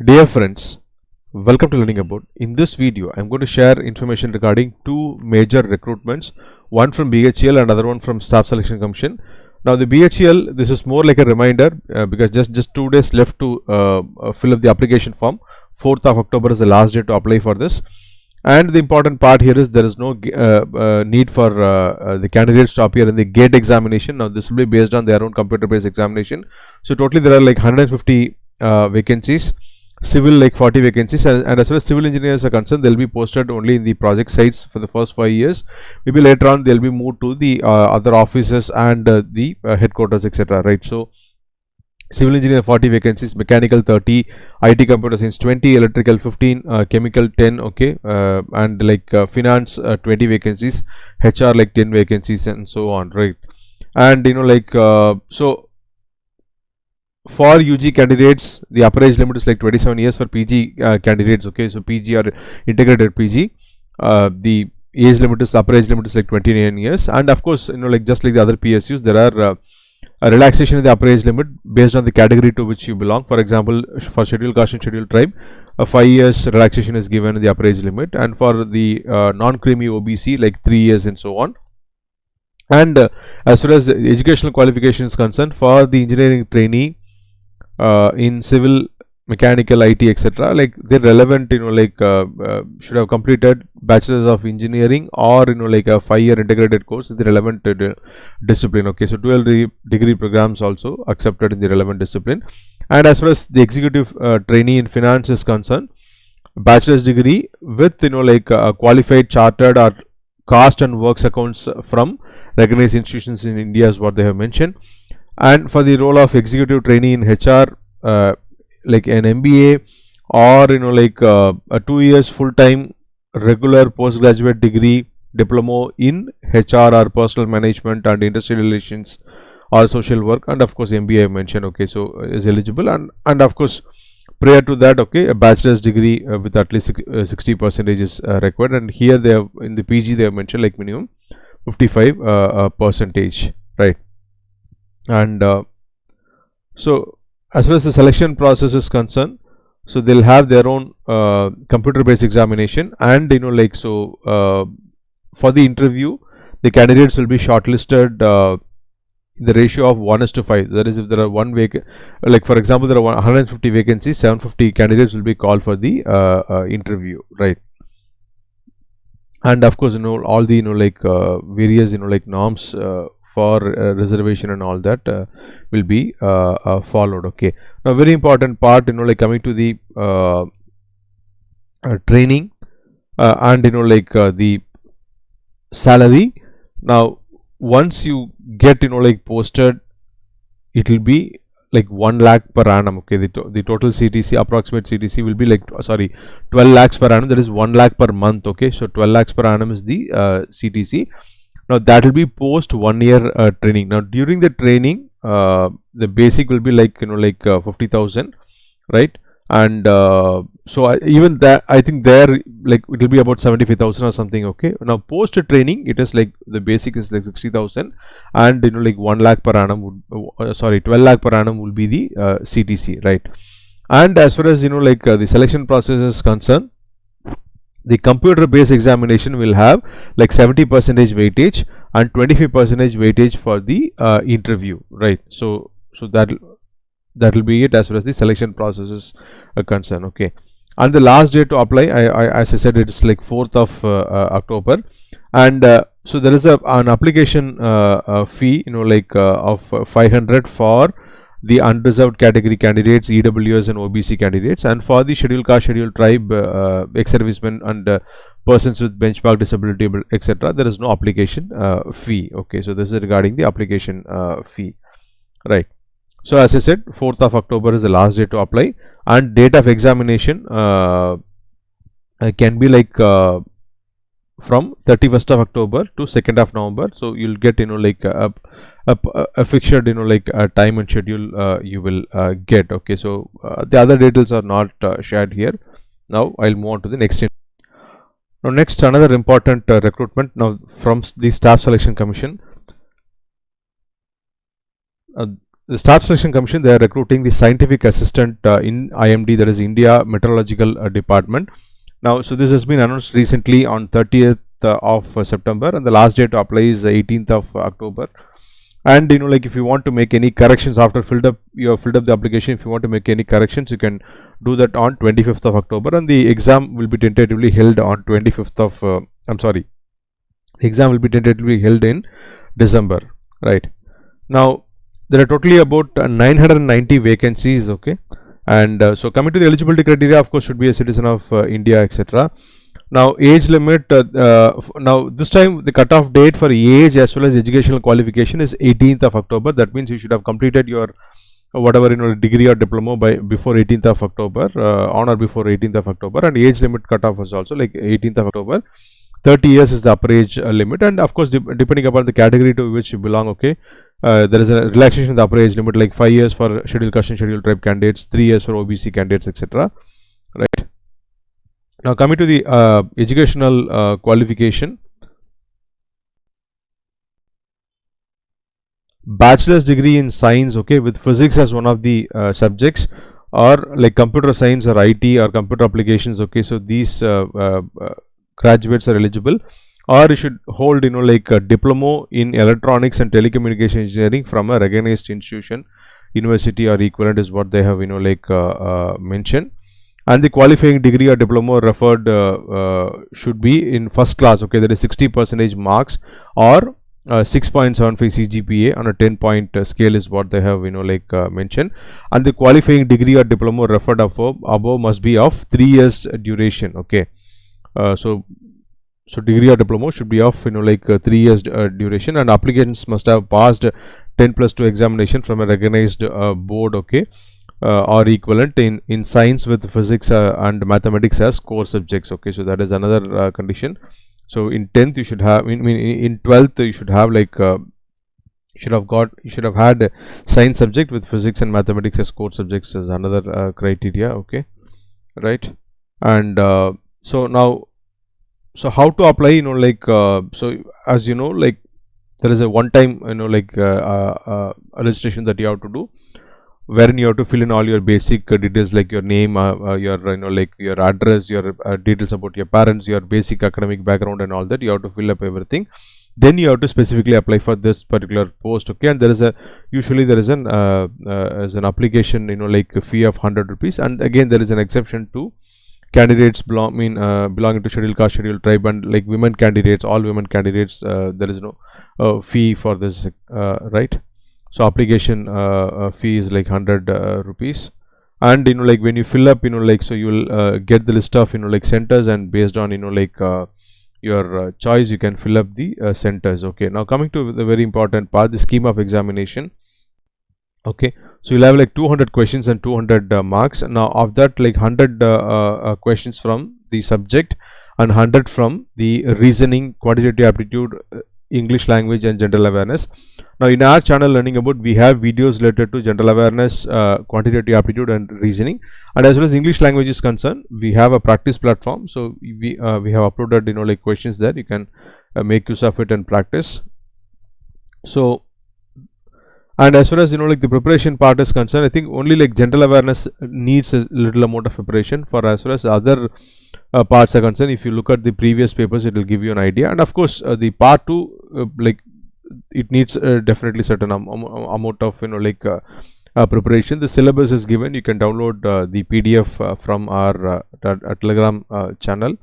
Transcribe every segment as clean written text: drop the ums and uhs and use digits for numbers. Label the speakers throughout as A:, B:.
A: Dear friends, welcome to Learning About. In this video, I am going to share information regarding two major recruitments, one from BHEL and another one from Staff Selection Commission. Now the BHEL, this is more like a reminder because just 2 days left to fill up the application form. 4th of October is the last day to apply for this. And the important part here is there is no need for the candidates to appear in the gate examination. Now this will be based on their own computer based examination. So totally there are like 150 vacancies. Civil like 40 vacancies, and as far as civil engineers are concerned, they'll be posted only in the project sites for the first 5 years. Maybe later on they'll be moved to the other offices and the headquarters, etc. Right. So civil engineer 40 vacancies, mechanical 30, IT computer science 20, electrical 15, chemical 10, okay, and like finance 20 vacancies, HR like 10 vacancies, and so on, right? And so for UG candidates, the upper age limit is like 27 years. For PG candidates, okay, so PG or integrated PG, the age limit is upper age limit is like 29 years. And of course, like just like the other PSUs, there are a relaxation in the upper age limit based on the category to which you belong. For example, for scheduled caste and scheduled tribe, a 5 years relaxation is given in the upper age limit, and for the non-creamy OBC, like 3 years, and so on. And as far as educational qualification is concerned, for the engineering trainee in civil, mechanical, IT, etc., like they're relevant, should have completed bachelor's of engineering or like a 5-year integrated course in the relevant discipline. Okay, so 12 degree programs also accepted in the relevant discipline. And as far as the executive trainee in finance is concerned, bachelor's degree with a qualified chartered or cost and works accounts from recognized institutions in India is what they have mentioned. And for the role of executive trainee in HR, like an MBA or a 2 years full-time regular postgraduate degree diploma in HR or personal management and industrial relations or social work, and of course MBA I mentioned, okay, so is eligible. And of course prior to that, okay, a bachelor's degree with at least 60% is required. And here they have, in the PG they have mentioned like minimum 55 percentage, right? And so as far as the selection process is concerned, so they'll have their own computer based examination, and for the interview the candidates will be shortlisted in the ratio of 1:5. That is, if there are one vacant, like for example there are 150 vacancies, 750 candidates will be called for the interview, right? And of course all the various norms for reservation and all that will be followed. Okay, now very important part, coming to the training and the salary. Now once you get posted, it will be like 1 lakh per annum. Okay, the total CTC, approximate CTC will be like 12 lakhs per annum. That is 1 lakh per month. Okay, so 12 lakhs per annum is the CTC. Now that will be post 1 year training. Now during the training, the basic will be like 50,000, right? And so even that, I think there like it will be about 75,000 or something. Okay, now post training it is like the basic is like 60,000, and 1 lakh per annum would, 12 lakh per annum will be the CTC, right? And as far as the selection process is concerned, the computer based examination will have like 70% weightage and 25% weightage for the interview, right? So that will be it as far as the selection process is concerned. Okay, and the last day to apply, as I said, it is like 4th of October. And so there is an application fee of 500 for the unreserved category candidates, EWS and OBC candidates, and for the scheduled caste, scheduled tribe, ex-servicemen and persons with benchmark disability, etc., there is no application fee. Okay, so this is regarding the application fee, right? So as I said, 4th of October is the last day to apply, and date of examination can be like from 31st of October to 2nd of November. So you'll get a fixed time and schedule you will get. Okay, so the other details are not shared here. Now I'll move on to the next. Now next, another important recruitment now from the Staff Selection Commission. the Staff Selection Commission, they are recruiting the scientific assistant in IMD, that is India Meteorological Department. Now, so this has been announced recently on 30th of September, and the last date to apply is the 18th of October. And like if you want to make any corrections after you have filled up the application, if you want to make any corrections, you can do that on 25th of October, and the exam will be tentatively held on 25th of the exam will be tentatively held in December, right? Now there are totally about 990 vacancies, okay. And so coming to the eligibility criteria, of course, should be a citizen of India, etc. Now age limit, now this time the cutoff date for age as well as educational qualification is 18th of October. That means you should have completed your whatever degree or diploma by before 18th of October, on or before 18th of October, and age limit cutoff was also like 18th of October. 30 years is the upper age limit, and of course depending upon the category to which you belong, okay, there is a relaxation in the upper age limit, like 5 years for scheduled caste and scheduled tribe candidates, 3 years for OBC candidates, etc. Right. Now coming to the educational qualification, bachelor's degree in science, okay, with physics as one of the subjects, or like computer science or IT or computer applications, okay. So these graduates are eligible, or you should hold like a diploma in electronics and telecommunication engineering from a recognized institution, university or equivalent is what they have mentioned. And the qualifying degree or diploma referred should be in first class, okay, that is 60% marks, or 6.75 CGPA on a 10-point scale is what they have mentioned. And the qualifying degree or diploma referred above must be of 3 years duration, okay. So degree or diploma should be of 3 years duration, and applicants must have passed 10+2 examination from a recognized board, okay, or equivalent in science with physics and mathematics as core subjects, okay. So that is another condition. So in 10th you should have, in 12th you should have you should have had science subject with physics and mathematics as core subjects as another criteria, okay, right. And so now, so how to apply, so as there is a one-time registration that you have to do, wherein you have to fill in all your basic details like your name, your your address, your details about your parents, your basic academic background and all that. You have to fill up everything. Then you have to specifically apply for this particular post, okay. And there is usually there is an application fee of 100 rupees, and again there is an exception to candidates belonging to scheduled caste, scheduled tribe, and like women candidates, all women candidates, there is no fee for this, right. So application fee is like 100 rupees, and when you fill up, so you will get the list of centers, and based on your choice, you can fill up the centers, okay. Now coming to the very important part, the scheme of examination, okay. So you'll have like 200 questions and 200 marks. Now of that, like 100 questions from the subject and 100 from the reasoning, quantitative aptitude, English language and general awareness. Now in our channel Learning About, we have videos related to general awareness, quantitative aptitude and reasoning, and as well as English language is concerned, we have a practice platform. So we have uploaded questions there. You can make use of it and practice. So, and as far as the preparation part is concerned, I think only general awareness needs a little amount of preparation. For as far as other parts are concerned, if you look at the previous papers, it will give you an idea. And of course the part 2, it needs definitely certain amount of preparation. The syllabus is given. You can download the PDF from our Telegram channel,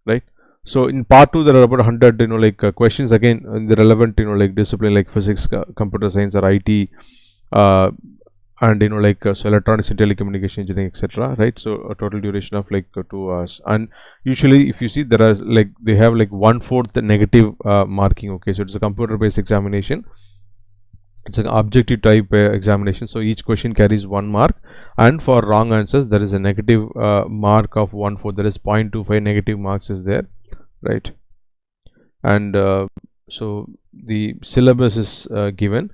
A: right. So in part 2 there are about 100 questions, again in the relevant discipline like physics, computer science or IT, and so electronics and telecommunication engineering, etc., right. So a total duration of 2 hours, and usually if you see, there are they have 1/4 negative marking, okay. So it's a computer based examination. It's an objective type examination, so each question carries 1 mark, and for wrong answers there is a negative mark of 1/4, that is 0.25 negative marks is there, right. And so the syllabus is given.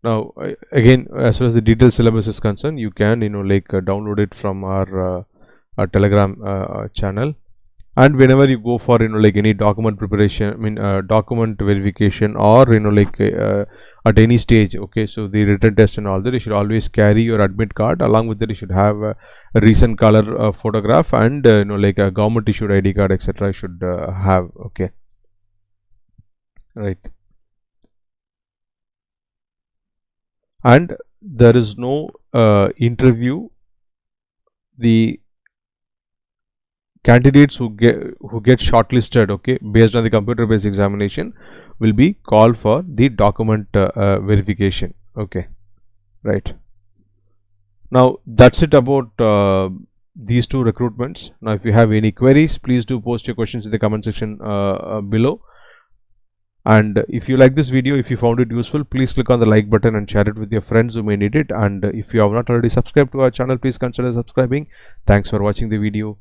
A: Now again, as far as the detailed syllabus is concerned, you can download it from our Telegram channel. And whenever you go for like any document preparation, I mean document verification, or like at any stage, okay, so the written test and all that, you should always carry your admit card. Along with that, you should have a recent color photograph, and like a government issued ID card, etc. You should have. Okay, right. And there is no interview. The candidates who get shortlisted, okay, based on the computer based examination, will be called for the document verification. Okay, right. Now that's it about these two recruitments. Now if you have any queries, please do post your questions in the comment section below. And if you like this video, if you found it useful, please click on the like button and share it with your friends who may need it. And if you have not already subscribed to our channel, please consider subscribing. Thanks for watching the video.